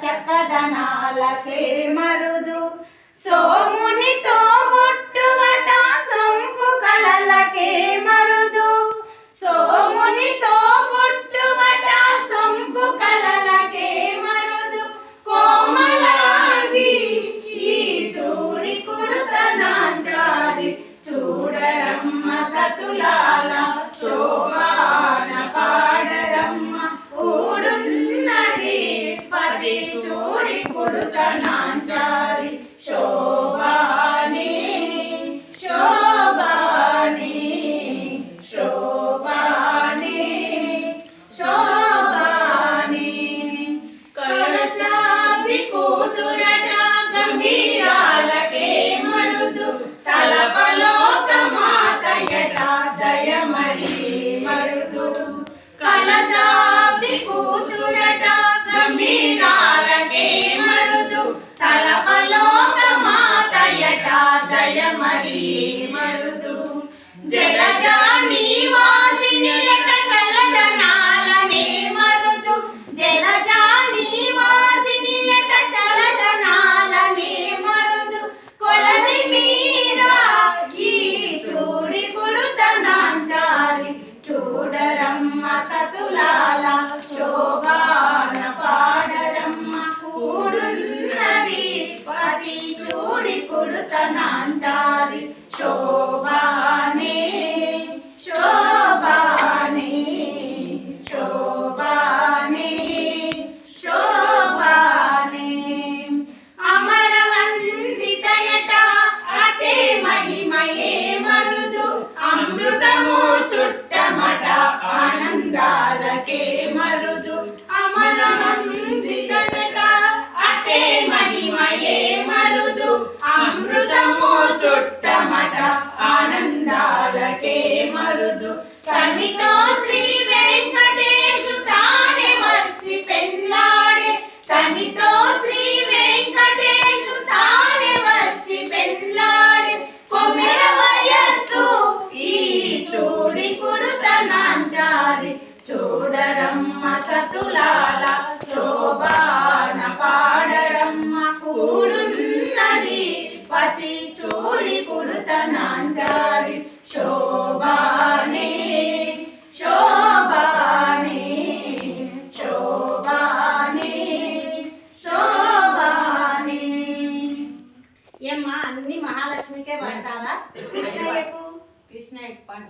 చక్కదనాలకే మరుదు సోమునితో బొట్టువట సొంపు కలలకే మరుదు సోమునితో బొట్టువట సొంపు కలలకే మరుదు కోమలాంగి ఈ చూడి కుడుతనాంచారి చూడరమ్మ సతులాల శోభాన పాడరమ్మ ఊడున్నది పతి చూడి కుడుతనాంచారి శోభాని శోభాని శోభాని శోభాని కలశాబ్ది కూతురట గంభీరాలకే మరుదు తలపలోకమాతయట దయమరి మరుదు కలశాబ్ది కూతురట గంభీరాలకే మరుదు తలపలోకమాతయట దయమరి మరుదు జలజాని వాసినియట చల్లదనాలనే మరుదు జలజాని వాసినియట చల్లదనాలనే మరుదు కొలది మీరా ఈ చూడి కుడుతనాంచారి చూడరమ్మ సతులాల శోభాన పాడరమ్మ కూడున్నది పతి చూడి కుడుతనాంచారి శోభానే శోభానే శోభానే శోభానే అమరవందితయట అటే మహిమయే మరుదు అమృతము చుట్టమట ఆనందాలకే మరుదు అమరవందితయట అటే మహిమయే మరుదు అమృతము చుట్టమట ఆనందాలకే మరుదు కవితో శ్రీ వెంకటేశు తానే వచ్చి పెళ్ళాడే కవితో శ్రీ వెంకటేశు తానే వచ్చి పెళ్ళాడే కొమెర వయస్సు ఈ చూడి కుడుతనాంచారి చూడరమ్మ సతులాల శోభాన పాడరమ్మ కూడున్నది పతి చూడి కుడుతనాంచారి శోభానే శోభానే శోభానే శోభానే. ఏమ్మా అన్ని మహాలక్ష్మికే పడతారా? కృష్ణయ్యకు పాడు.